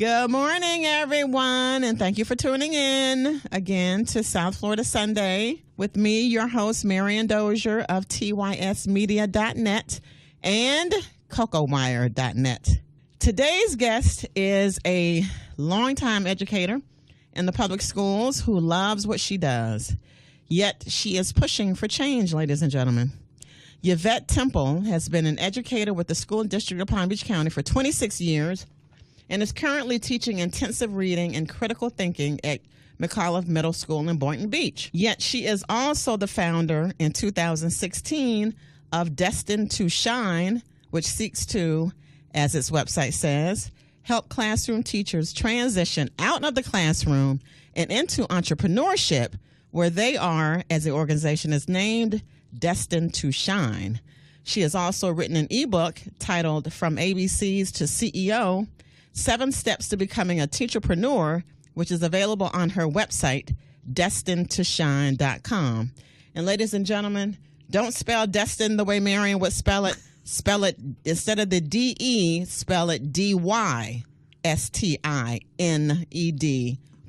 Good morning, everyone, and thank you for tuning in again to South Florida Sunday with me, your host, Marian Dozier of TYSmedia.net and CocoWire.net. Today's guest is a longtime educator in the public schools who loves what she does, yet she is pushing for change, ladies and gentlemen. Yvette Temple has been an educator with the School District of Palm Beach County for 26 years and is currently teaching intensive reading and critical thinking at McAuliffe Middle School in Boynton Beach. Yet she is also the founder in 2016 of Destined to Shine, which seeks to, as its website says, help classroom teachers transition out of the classroom and into entrepreneurship, where they are, as the organization is named, Destined to Shine. She has also written an ebook titled From ABCs to CEO, 7 Steps to Becoming a Teacherpreneur, which is available on her website, destinedtoshine.com. And ladies and gentlemen, don't spell destined the way Marian would spell it. Spell it, instead of the D-E, spell it D-Y-S-T-I-N-E-D,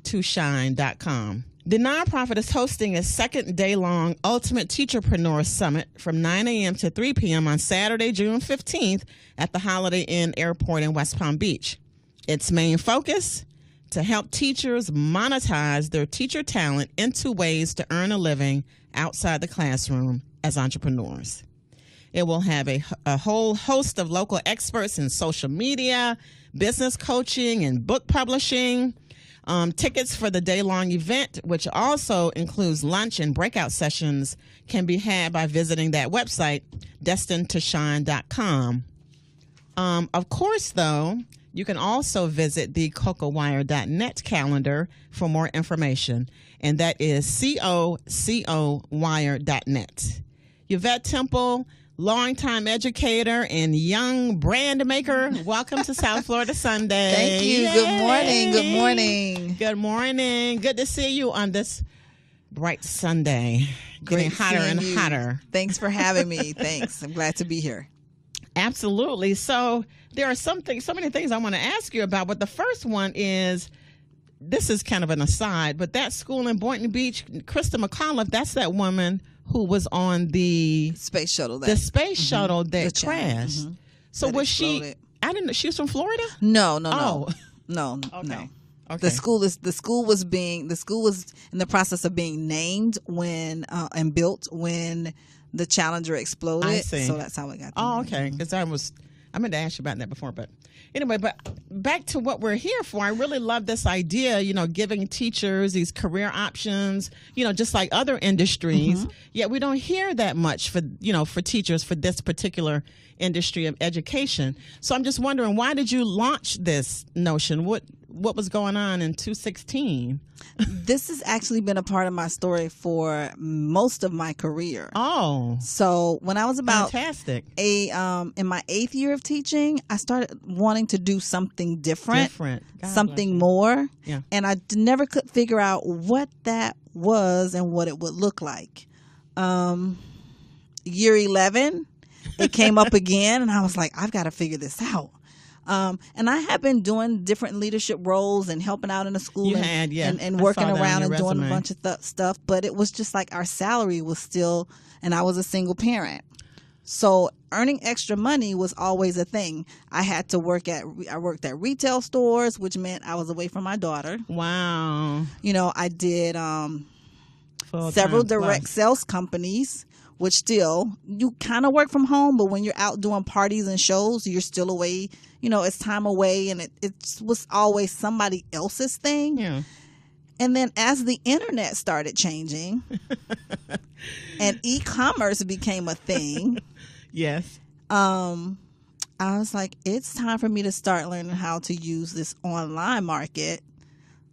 toshine.com. The nonprofit is hosting a second day-long Ultimate Teacherpreneurs Summit from 9 a.m. to 3 p.m. on Saturday, June 15th at the Holiday Inn Airport in West Palm Beach. Its main focus, to help teachers monetize their teacher talent into ways to earn a living outside the classroom as entrepreneurs. It will have a whole host of local experts in social media, business coaching, and book publishing. Tickets for the day-long event, which also includes lunch and breakout sessions, can be had by visiting that website, destinedtoshine.com. Of course, though, you can also visit the CocoWire.net calendar for more information, and that is CocoWire.net. Yvette Temple, longtime educator and young brand maker, welcome to South Florida Sunday. Thank you. Yay. Good morning. Good morning. Good morning. Good to see you on this bright Sunday. Getting hotter and hotter. Thanks for having me. Thanks. I'm glad to be here. Absolutely. So there are so many things I want to ask you about, but the first one is, this is kind of an aside, but that school in Boynton Beach, Krista McAuliffe, that's that woman who was on the space shuttle. The space shuttle that crashed. Mm-hmm. So that was exploded. I didn't know she was from Florida? No. Okay. No. Okay. The school was in the process of being named when and built when the Challenger exploded. I see. So that's how it got. Oh, okay. Because I meant to ask you about that before, but anyway, but back to what we're here for. I really love this idea, giving teachers these career options, just like other industries. Mm-hmm. Yet we don't hear that much for teachers for this particular industry of education. So I'm just wondering, why did you launch this notion? What was going on in 2016? This has actually been a part of my story for most of my career. Oh. So when I was about fantastic. in my 8th year of teaching, I started wanting to do something different. Something more. Yeah. And I never could figure out what that was and what it would look like. Year 11, it came up again, and I was like, I've got to figure this out. And I have been doing different leadership roles and helping out in the school and working around and doing a bunch of stuff. But it was just like our salary was still, and I was a single parent. So earning extra money was always a thing. I worked at retail stores, which meant I was away from my daughter. Wow. I did several direct sales companies, which still, you kind of work from home, but when you're out doing parties and shows, you're still away. It's time away, and it was always somebody else's thing. Yeah. And then as the internet started changing and e-commerce became a thing. Yes. I was like, it's time for me to start learning how to use this online market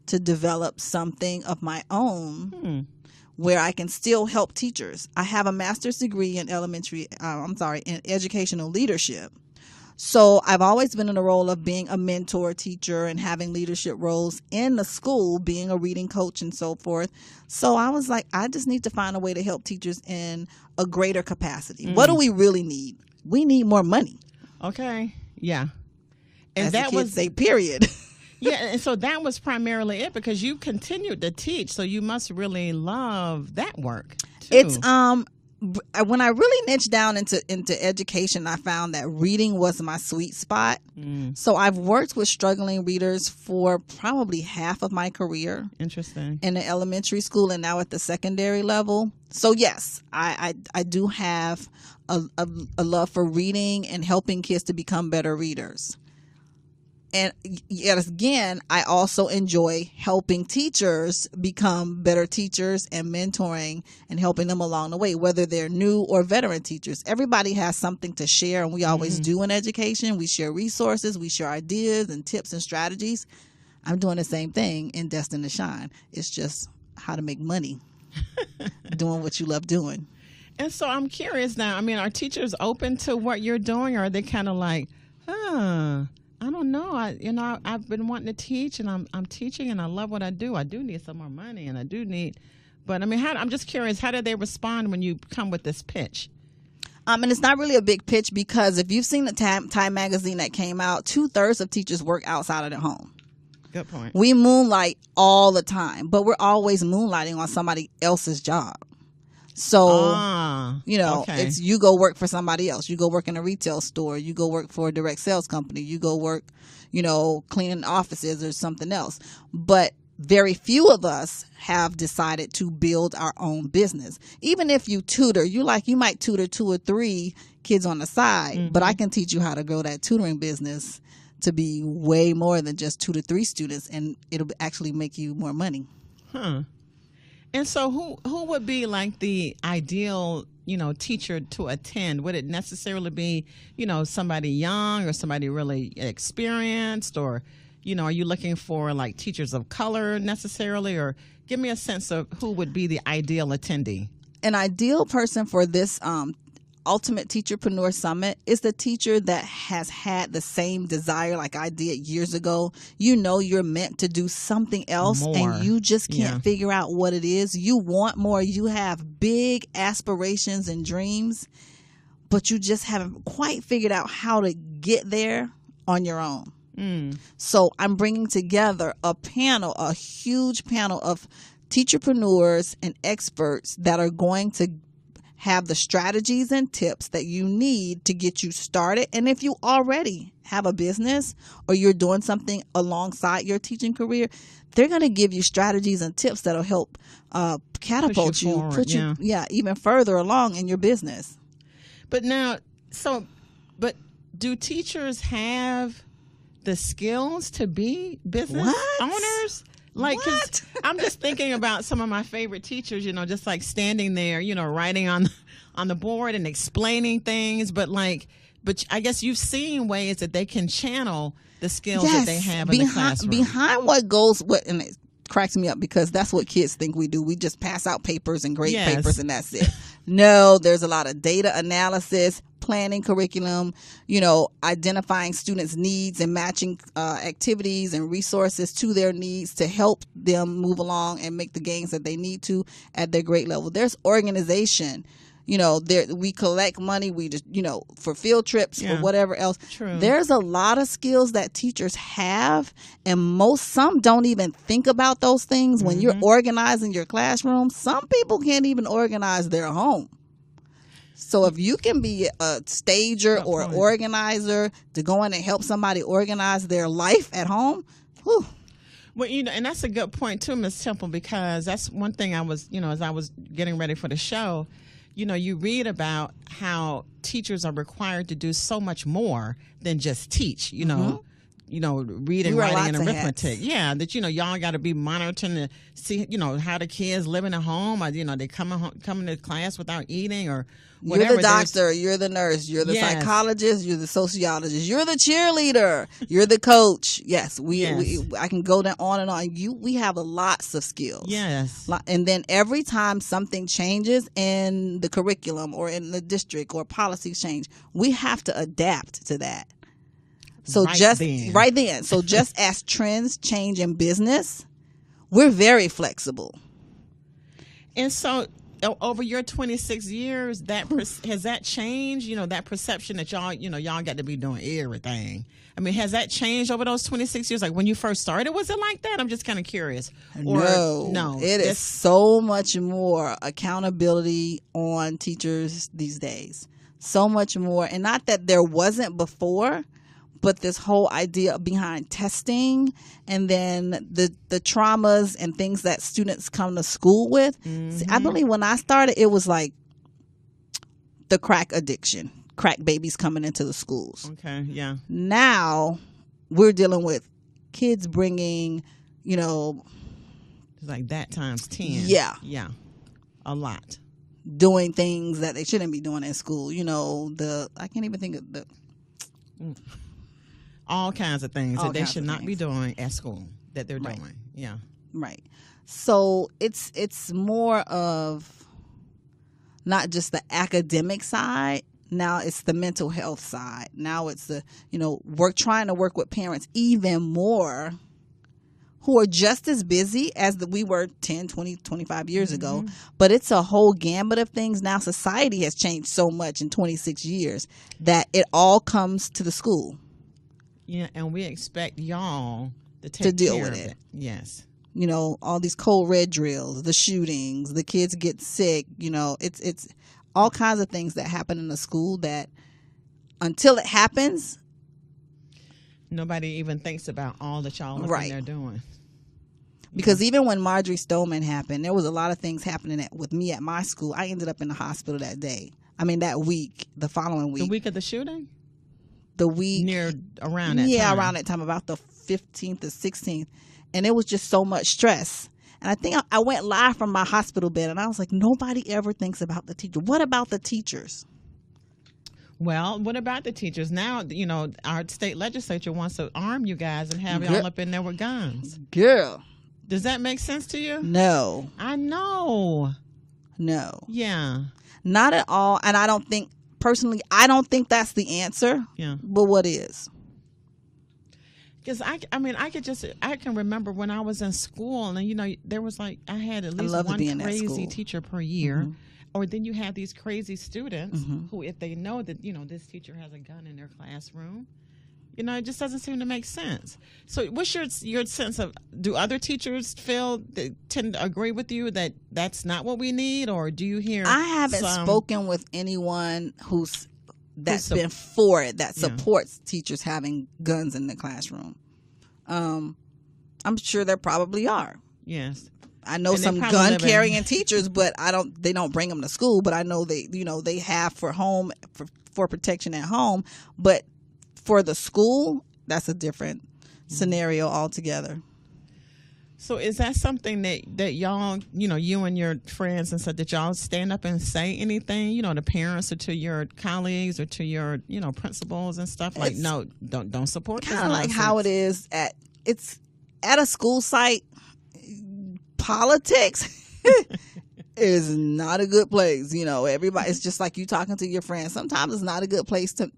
to develop something of my own. Where I can still help teachers. I have a master's degree in in educational leadership. So I've always been in the role of being a mentor teacher and having leadership roles in the school, being a reading coach and so forth. So I was like, I just need to find a way to help teachers in a greater capacity. What do we really need? We need more money. Okay. Yeah. And As that the kids was say, period. Yeah, and so that was primarily it because you continued to teach, so you must really love that work too. It's when I really niched down into education, I found that reading was my sweet spot. So I've worked with struggling readers for probably half of my career. Interesting. In the elementary school and now at the secondary level. So yes, I do have a love for reading and helping kids to become better readers. And yet again, I also enjoy helping teachers become better teachers and mentoring and helping them along the way, whether they're new or veteran teachers. Everybody has something to share, and we always do in education. We share resources, we share ideas and tips and strategies. I'm doing the same thing in Destined to Shine. It's just how to make money doing what you love doing. And so I'm curious now, I mean, are teachers open to what you're doing, or are they kind of like, I don't know. I've been wanting to teach, and I'm teaching, and I love what I do. I do need some more money, and I do need. But I mean, I'm just curious. How do they respond when you come with this pitch? And it's not really a big pitch because if you've seen the Time magazine that came out, 2/3 of teachers work outside of their home. Good point. We moonlight all the time, but we're always moonlighting on somebody else's job. So, okay. It's you go work for somebody else. You go work in a retail store. You go work for a direct sales company. You go work, cleaning offices or something else. But very few of us have decided to build our own business. Even if you tutor, you might tutor 2 or 3 kids on the side, but I can teach you how to grow that tutoring business to be way more than just 2 to 3 students, and it'll actually make you more money. Huh. And so who would be like the ideal, teacher to attend? Would it necessarily be, somebody young or somebody really experienced, or, are you looking for like teachers of color necessarily, or give me a sense of who would be the ideal attendee? An ideal person for this Ultimate Teacherpreneur Summit is the teacher that has had the same desire like I did years ago. You're meant to do something else more. And you just can't figure out what it is. You want more. You have big aspirations and dreams, but you just haven't quite figured out how to get there on your own. So I'm bringing together a huge panel of teacherpreneurs and experts that are going to have the strategies and tips that you need to get you started. And if you already have a business or you're doing something alongside your teaching career, they're going to give you strategies and tips that'll help catapult you, put you even further along in your business. But now, but do teachers have the skills to be business owners? Like, 'cause I'm just thinking about some of my favorite teachers, just like standing there, writing on the board and explaining things. But I guess you've seen ways that they can channel the skills that they have in the classroom. Behind and it cracks me up because that's what kids think we do. We just pass out papers and grade papers and that's it. No, there's a lot of data analysis, planning curriculum, identifying students' needs and matching activities and resources to their needs to help them move along and make the gains that they need to at their grade level. There's organization. We collect money. We just, for field trips or whatever else. True. There's a lot of skills that teachers have, and some don't even think about those things. When you're organizing your classroom, some people can't even organize their home. So if you can be a stager or an organizer to go in and help somebody organize their life at home, whew. Well, and that's a good point too, Ms. Temple, because that's one thing I was, as I was getting ready for the show, you read about how teachers are required to do so much more than just teach, reading, writing, and arithmetic. Yeah, that, y'all got to be monitoring to see, how the kids living at home, or, they coming to class without eating or whatever. You're the doctor, you're the nurse, you're the psychologist, you're the sociologist, you're the cheerleader, you're the coach. Yes, I can go on and on. We have lots of skills. Yes. And then every time something changes in the curriculum or in the district or policies change, we have to adapt to that. So right then. So just as trends change in business, we're very flexible. And so over your 26 years, has that changed? You know, that perception that y'all got to be doing everything. I mean, has that changed over those 26 years? Like when you first started, was it like that? I'm just kind of curious. No, it is so much more accountability on teachers these days. So much more. And not that there wasn't before, but this whole idea behind testing and then the traumas and things that students come to school with. Mm-hmm. See, I believe when I started, it was like the crack addiction, crack babies coming into the schools. Okay, yeah. Now we're dealing with kids bringing, it's like that times 10. Yeah. Yeah. A lot. Doing things that they shouldn't be doing in school. I can't even think of the... All kinds of things that they should not be doing at school that they're Right. doing. Yeah. Right. So it's more of not just the academic side. Now it's the mental health side. Now it's the, trying to work with parents even more who are just as busy as we were 10, 20, 25 years ago. But it's a whole gambit of things. Now society has changed so much in 26 years that it all comes to the school. Yeah, and we expect y'all to deal care with of it. Yes. All these cold red drills, the shootings, the kids get sick, it's all kinds of things that happen in the school that until it happens, nobody even thinks about all that y'all are there doing. Because even when Marjorie Stoneman happened, there was a lot of things happening with me at my school. I ended up in the hospital that week, the following week. The week of the shooting? The week. Around that time. Yeah, around that time, about the 15th or 16th. And it was just so much stress. And I think I went live from my hospital bed and I was like, nobody ever thinks about the teacher. What about the teachers? Well, what about the teachers? Now, our state legislature wants to arm you guys and have y'all up in there with guns. Girl. Does that make sense to you? No. I know. No. Yeah. Not at all. And I don't think that's the answer. Yeah. But what is? Because I can remember when I was in school and, there was I had at least one crazy teacher per year. Mm-hmm. Or then you have these crazy students who, if they know that, this teacher has a gun in their classroom, it just doesn't seem to make sense. So what's your sense of, do other teachers tend to agree with you that that's not what we need? Or do you hear? I haven't spoken with anyone that's been for it, that supports teachers having guns in the classroom. I'm sure there probably are. Yes. I know some gun carrying teachers, but they don't bring them to school, but I know they have for protection at home, but for the school, that's a different scenario altogether. So is that something that y'all, you and your friends and stuff, that y'all stand up and say anything, to parents or to your colleagues or to your, principals and stuff? Like, no, don't support this. Kind of like how it is at a school site. Politics is not a good place. Everybody, it's just like you talking to your friends. Sometimes it's not a good place to,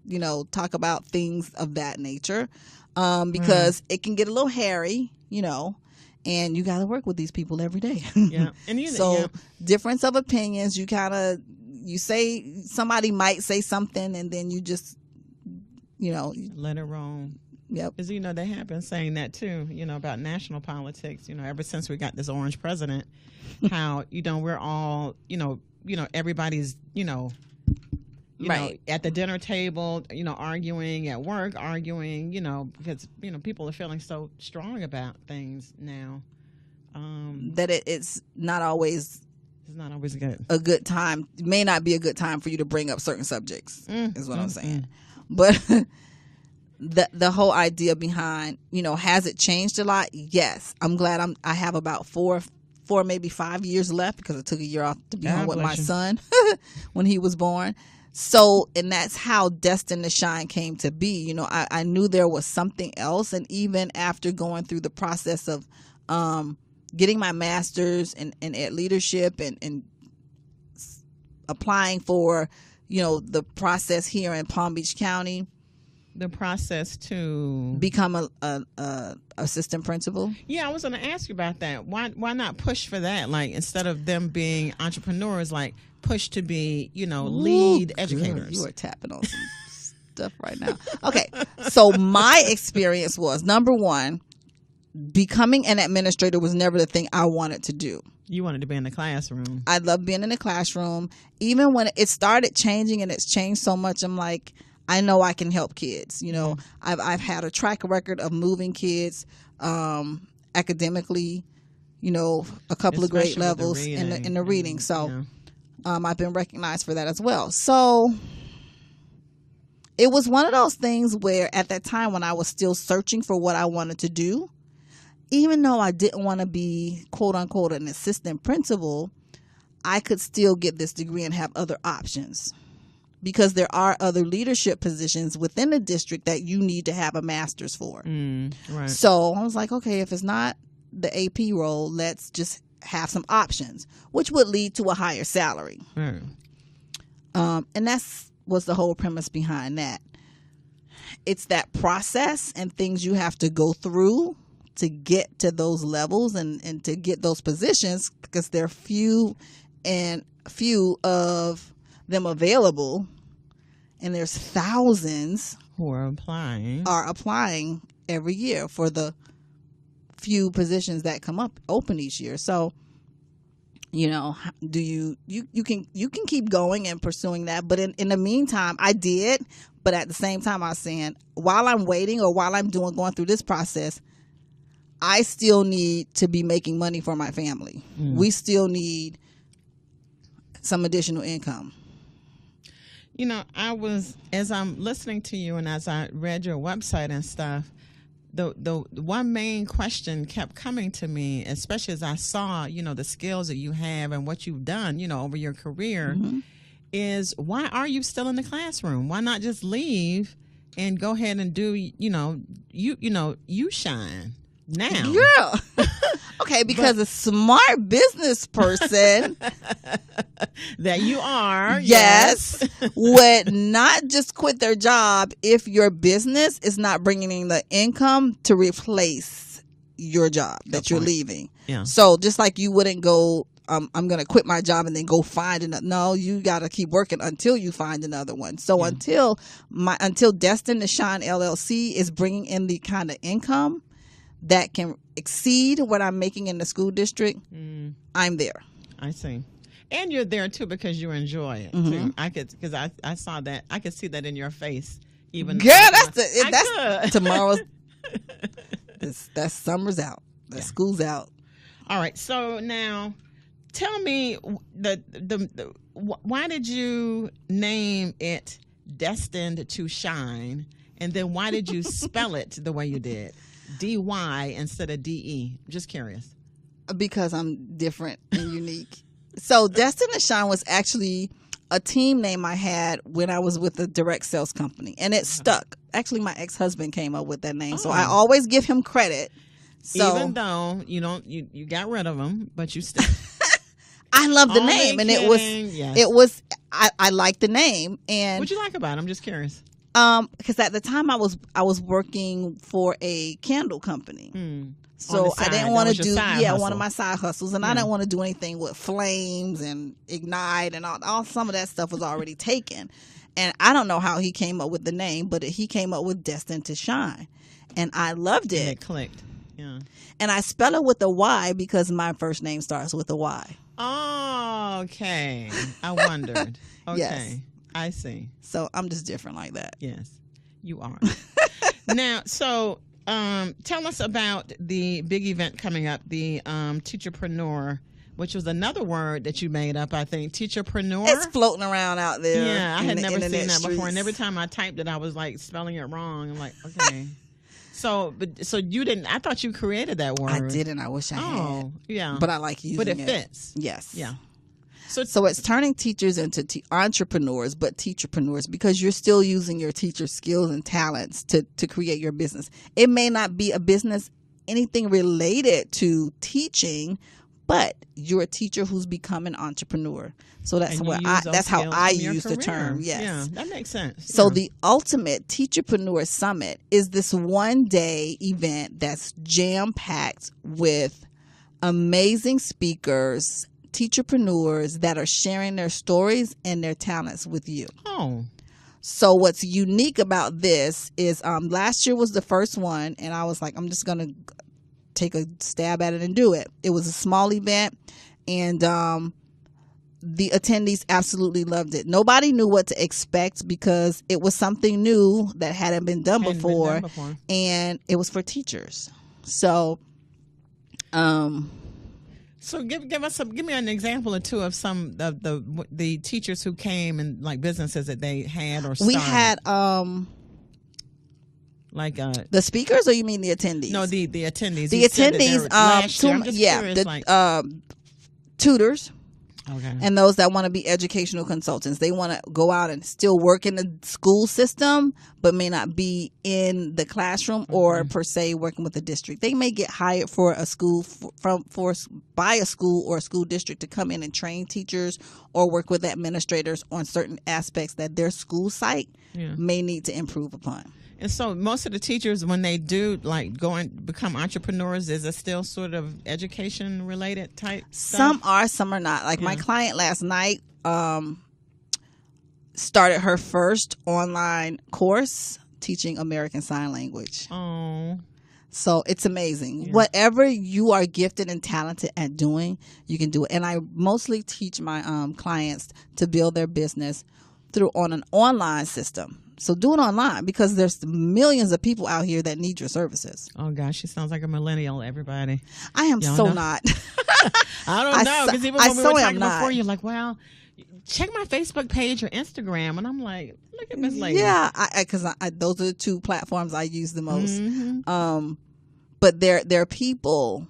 talk about things of that nature, because it can get a little hairy, and you got to work with these people every day. Yeah. And difference of opinions, you say, somebody might say something and then you just, let it roll. Yep. Because, they have been saying that too, about national politics, ever since we got this orange president, how, we're all, everybody's, right. At the dinner table, arguing, at work, arguing, because, people are feeling so strong about things now. That it's not always. It's not always good. A good time. It may not be a good time for you to bring up certain subjects, is what I'm saying. But the whole idea behind, has it changed a lot? Yes. I'm glad I have about four, maybe 5 years left, because I took a year off to be home with my son when he was born. So, and that's how Destined to Shine came to be. I knew there was something else. And even after going through the process of getting my master's in ed leadership and applying for, the process here in Palm Beach County, the process to become a assistant principal? Yeah, I was going to ask you about that. Why not push for that? Like, instead of them being entrepreneurs, like push to be, lead educators. Girl, you are tapping on some stuff right now. Okay, so my experience was, number one, becoming an administrator was never the thing I wanted to do. You wanted to be in the classroom. I love being in the classroom. Even when it started changing, and it's changed so much, I'm like, I know I can help kids. I've had a track record of moving kids academically, a couple of grade levels in the reading. So I've been recognized for that as well. So it was one of those things where at that time when I was still searching for what I wanted to do, even though I didn't want to be, quote unquote, an assistant principal, I could still get this degree and have other options. Because there are other leadership positions within the district that you need to have a master's for. Right. So I was like, okay, if it's not the AP role, let's just have some options, which would lead to a higher salary. And was the whole premise behind that. It's that process and things you have to go through to get to those levels and to get those positions, because there are few of them available, and there's thousands who are applying every year for the few positions that come up open each year. So do you can keep going and pursuing that, but in the meantime I did, but at the same time I was saying, while I'm waiting or while I'm going through this process, I still need to be making money for my family. We still need some additional income. As I'm listening to you and as I read your website and stuff, the one main question kept coming to me, especially as I saw, the skills that you have and what you've done, over your career, is why are you still in the classroom? Why not just leave and go ahead and do, you shine now? Yeah. Okay, because a smart business person that you are, yes, would not just quit their job if your business is not bringing in the income to replace your job that you're leaving. Yeah. So just like you wouldn't go, I'm going to quit my job and then go find another. No, you got to keep working until you find another one. So until Destined to Shine LLC is bringing in the kind of income that can exceed what I'm making in the school district, I'm there. I see. And you're there too because you enjoy it too. Because I saw that. I could see that in your face. Even girl, that's tomorrow's. That summer's out. That school's out. All right. So now, tell me why did you name it Destined to Shine, and then why did you spell it the way you did? D-Y instead of D-E. Just curious. Because I'm different and unique. So Destined to Shine was actually a team name I had when I was with a direct sales company, and it stuck. Actually, my ex-husband came up with that name, so I always give him credit. So, even though you got rid of him, but you still. I love the name, and I liked the name. And what'd you like about it? I'm just curious. Because at the time I was working for a candle company. So I didn't want to do one of my side hustles, and I didn't want to do anything with flames and ignite and all some of that stuff was already taken. And I don't know how he came up with the name, but he came up with Destined to Shine, and I loved it. And it clicked. Yeah. And I spell it with a Y because my first name starts with a Y. Oh, okay. I wondered. Okay. Yes. I see. So I'm just different like that. Yes, you are. Now, so tell us about the big event coming up, the Teacherpreneur, which was another word that you made up, I think. Teacherpreneur? It's floating around out there. Yeah, I had never seen that streets before. And every time I typed it, I was like spelling it wrong. I'm like, okay. So you didn't, I thought you created that word. I didn't. I wish I had. Oh, yeah. But I like using it. But it fits. Yes. Yeah. So it's turning teachers into entrepreneurs, but teacherpreneurs, because you're still using your teacher skills and talents to create your business. It may not be a business, anything related to teaching, but you're a teacher who's become an entrepreneur. So that's that's how I use the term. Yes. Yeah, that makes sense. So the ultimate Teacherpreneur Summit is this one-day event that's jam-packed with amazing speakers, teacherpreneurs that are sharing their stories and their talents with you. Oh. So what's unique about this is last year was the first one, and I was like, I'm just going to take a stab at it and do it. It was a small event, and the attendees absolutely loved it. Nobody knew what to expect because it was something new that hadn't been done before, and it was for teachers. So give me an example or two of some of the teachers who came and like businesses that they had or started. We had the speakers, or you mean the attendees? No, the attendees. The attendees, tutors. Okay. And those that want to be educational consultants. They want to go out and still work in the school system, but may not be in the classroom or per se working with the district. They may get hired for a school by a school or a school district to come in and train teachers or work with administrators on certain aspects that their school site may need to improve upon. And so most of the teachers, when they do like go and become entrepreneurs, is it still sort of education related type stuff? Some are, some are not. Like my client last night started her first online course teaching American Sign Language. Oh. So it's amazing. Yeah. Whatever you are gifted and talented at doing, you can do it. And I mostly teach my clients to build their business on an online system. So do it online because there's millions of people out here that need your services. Oh, gosh. She sounds like a millennial, everybody. I am so not. I don't know. Because even when we were talking before, you're like, well, check my Facebook page or Instagram. And I'm like, look at Miss Lady. Yeah, because those are the two platforms I use the most. But there are people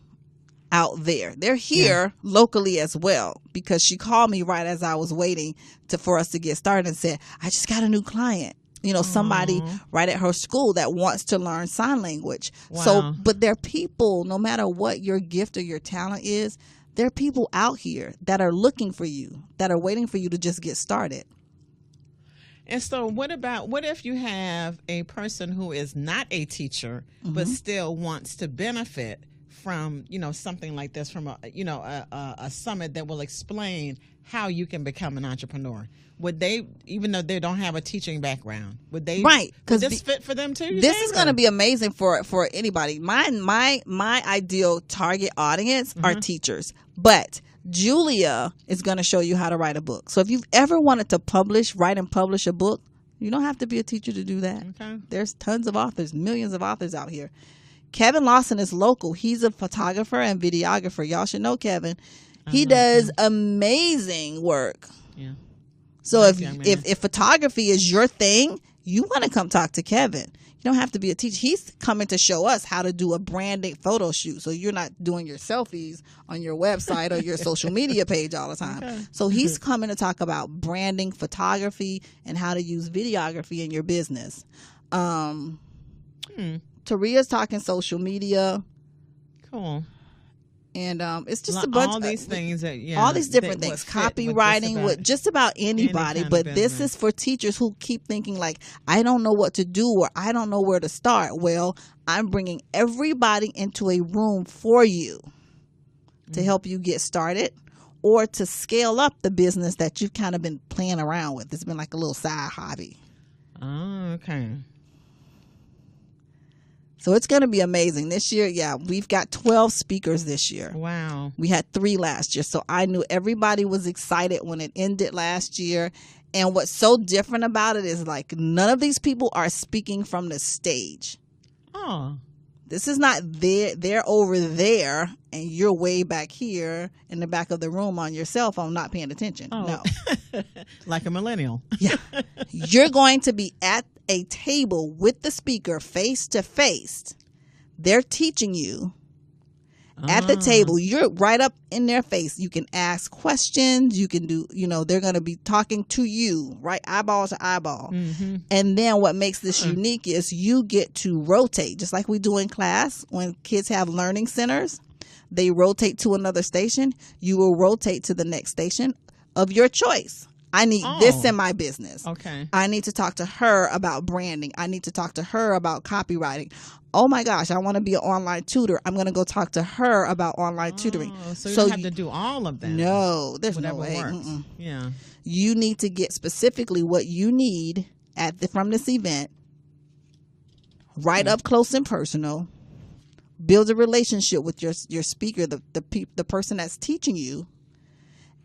out there. They're here locally as well, because she called me right as I was waiting for us to get started and said, I just got a new client. Somebody right at her school that wants to learn sign language. Wow. So, but there are people, no matter what your gift or your talent is, there are people out here that are looking for you, that are waiting for you to just get started. And so what if you have a person who is not a teacher, but still wants to benefit from, something like this, from a summit that will explain how you can become an entrepreneur? Would they, even though they don't have a teaching background, would they? Right, because this fit for them too. This is going to be amazing for anybody. My ideal target audience are teachers, but Julia is going to show you how to write a book. So if you've ever wanted to write and publish a book, you don't have to be a teacher to do that. Okay. There's tons of authors, millions of authors out here. Kevin Lawson is local. He's a photographer and videographer. Y'all should know Kevin. He does amazing work. Yeah. So if photography is your thing, you want to come talk to Kevin. You don't have to be a teacher. He's coming to show us how to do a branding photo shoot, so you're not doing your selfies on your website or your social media page all the time. Okay. So he's coming to talk about branding, photography, and how to use videography in your business. Taria's talking social media. Cool. And it's just a bunch all these things all these different things, copywriting with just about anybody, but this is for teachers who keep thinking like, I don't know what to do or I don't know where to start. Well, I'm bringing everybody into a room for you to help you get started or to scale up the business that you've kind of been playing around with. It's been like a little side hobby. Oh, okay. So it's going to be amazing. This year, we've got 12 speakers this year. Wow. We had 3 last year. So I knew everybody was excited when it ended last year. And what's so different about it is like none of these people are speaking from the stage. Oh. This is not they're over there and you're way back here in the back of the room on your cell phone not paying attention. Oh. No. Like a millennial. Yeah. You're going to be at a table with the speaker face to face. They're teaching you at the table. You're right up in their face. You can ask questions. You can do, they're going to be talking to you, right? Eyeball to eyeball. Mm-hmm. And then what makes this unique is you get to rotate, just like we do in class when kids have learning centers. they rotate to another station, you will rotate to the next station of your choice. I need this in my business. Okay. I need to talk to her about branding. I need to talk to her about copywriting. Oh my gosh, I want to be an online tutor. I'm going to go talk to her about online tutoring. So you don't have to do all of that. No, there's Whatever no way. works. Yeah. You need to get specifically what you need from this event, right up close and personal. Build a relationship with your speaker, the person that's teaching you,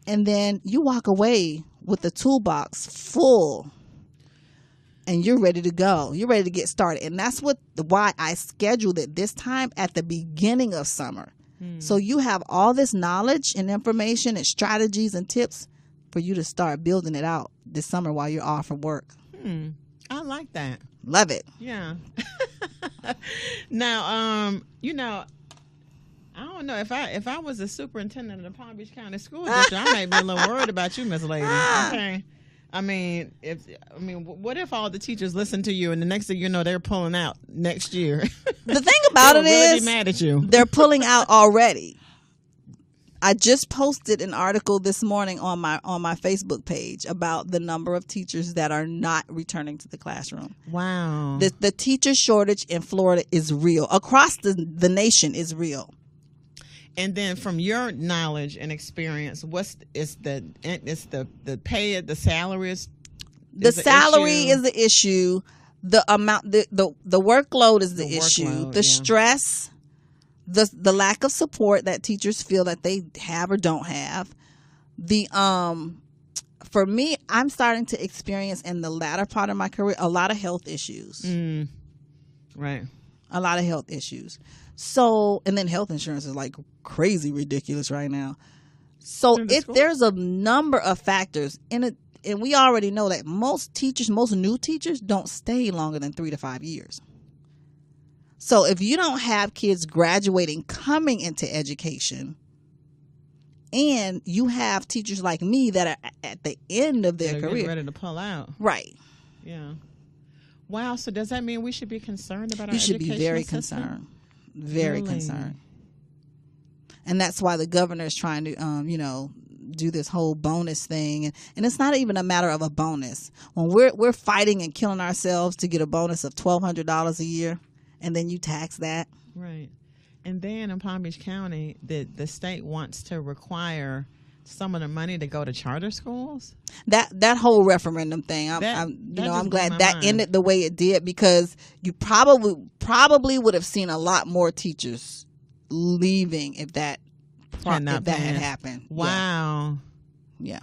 and then you walk away with the toolbox full, and you're ready to go. You're ready to get started, and that's why I scheduled it this time at the beginning of summer. So you have all this knowledge and information and strategies and tips for you to start building it out this summer while you're off from work. I like that. Love it. Yeah. Now, I don't know if I was a superintendent of the Palm Beach County School District, I might be a little worried about you, Miss Lady. Okay. I mean, what if all the teachers listen to you and the next thing you know they're pulling out next year? The thing about it really is, be mad at you. They're pulling out already. I just posted an article this morning on my Facebook page about the number of teachers that are not returning to the classroom. Wow. The teacher shortage in Florida is real. Across the nation is real. And then from your knowledge and experience, is the pay, the salary is the salary is the issue. The amount, the workload is the issue. The stress, the lack of support that teachers feel that they have or don't have. For me, I'm starting to experience in the latter part of my career a lot of health issues. Right. A lot of health issues. So, and then health insurance is like crazy ridiculous right now. So there's a number of factors in it. And we already know that most new teachers don't stay longer than 3 to 5 years. So if you don't have kids graduating, coming into education, and you have teachers like me that are at the end of their career, ready to pull out. Right. Yeah. Wow. So does that mean we should be concerned about our education system? You should be very concerned. Very concerned. And that's why the governor is trying to, do this whole bonus thing. And it's not even a matter of a bonus. When we're fighting and killing ourselves to get a bonus of $1,200 a year, and then you tax that. Right. And then in Palm Beach County, the state wants to require some of the money to go to charter schools. That whole referendum thing, I'm glad that ended the way it did, because you probably would have seen a lot more teachers leaving if that had happened. Wow. Yeah.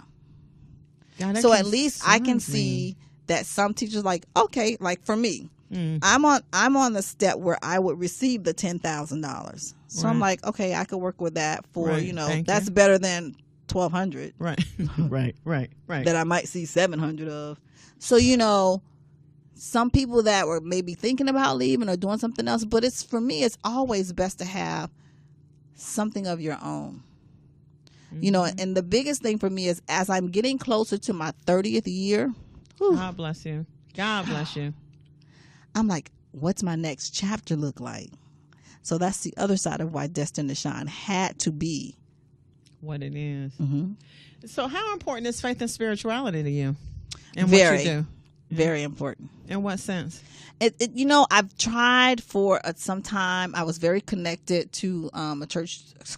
God, so at least I can see that some teachers okay, like for me, I'm on the step where I would receive the $10,000. So I'm like, okay, I could work with that for that's better than $1,200. Right. Right. That I might see 700 of. So some people that were maybe thinking about leaving or doing something else, but for me it's always best to have something of your own. And the biggest thing for me is, as I'm getting closer to my 30th year, God bless you. I'm like, what's my next chapter look like? So that's the other side of why Destined to Shine had to be what it is. Mm-hmm. So how important is faith and spirituality to you? And very, what you do? Very important. In what sense? I've tried for some time. I was very connected to a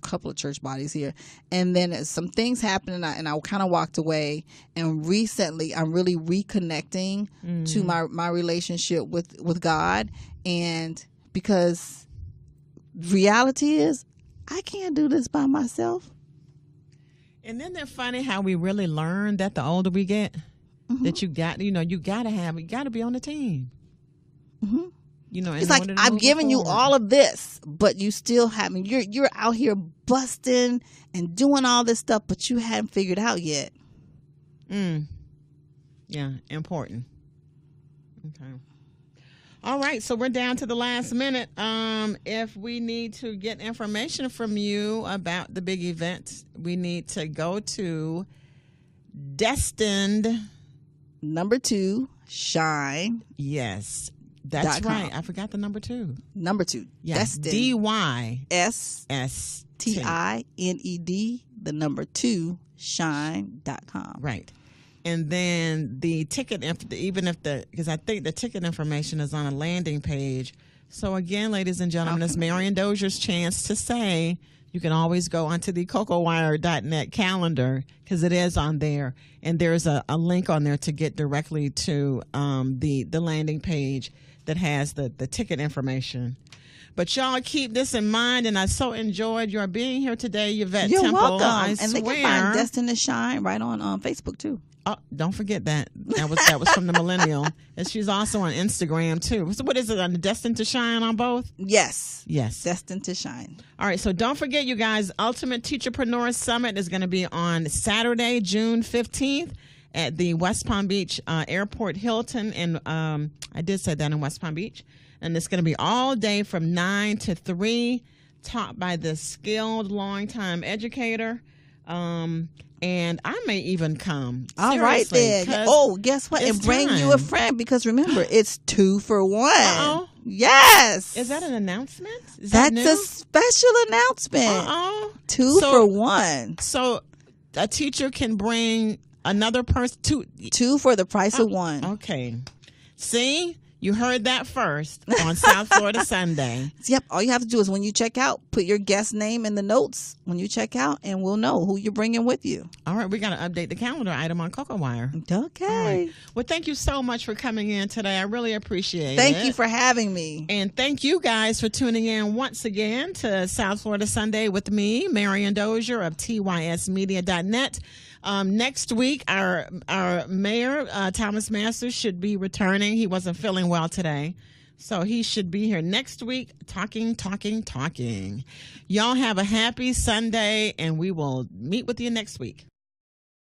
couple of church bodies here, and then some things happened, and I kind of walked away. And recently, I'm really reconnecting to my relationship with God, and because reality is, I can't do this by myself. And then they're funny how we really learn that the older we get, that you got to be on the team. Mm-hmm. It's like, I've given you all of this, but you still haven't. You're out here busting and doing all this stuff, but you hadn't figured out yet. Yeah, important. Okay. All right, so we're down to the last minute. If we need to get information from you about the big event, we need to go to Destined 2 Shine. Yes. That's right. I forgot the number 2. Number 2. Yeah. Destin. DYSSTINED. The number 2. Shine.com. Right. And then the ticket, because I think the ticket information is on a landing page. So again, ladies and gentlemen, it's Marian Dozier's chance to say you can always go onto the CocoWire.net calendar because it is on there. And there's a link on there to get directly to the landing page that has the ticket information. But y'all keep this in mind, and I so enjoyed your being here today, Yvette Temple. You're welcome. I and swear. They can find Destin to Shine right on Facebook too. Oh, don't forget that. That was from the millennial. And she's also on Instagram too. So what is it, on the Destined to Shine on both? Yes. Yes. Destined to Shine. All right. So don't forget, you guys, Ultimate Teacherpreneurs Summit is going to be on Saturday, June 15th at the West Palm Beach Airport Hilton. And I did say that in West Palm Beach. And it's going to be all day from 9 to 3, taught by the skilled longtime educator. And I may even come. All right, then. Oh, guess what? And bring you a friend, because remember, it's 2 for 1. Uh-oh. Yes. Is that an announcement? That's a special announcement. Uh-oh. 2 for 1. So a teacher can bring another person. 2 for the price of 1. Okay. See? You heard that first on South Florida Sunday. Yep. All you have to do is when you check out, put your guest name in the notes when you check out, and we'll know who you're bringing with you. All right. We got to update the calendar item on CocoWire. Okay. Right. Well, thank you so much for coming in today. I really appreciate it. Thank you for having me. And thank you guys for tuning in once again to South Florida Sunday with me, Marian Dozier of TYSmedia.net. Next week, our mayor, Thomas Masters, should be returning. He wasn't feeling well today, so he should be here next week talking. Y'all have a happy Sunday, and we will meet with you next week.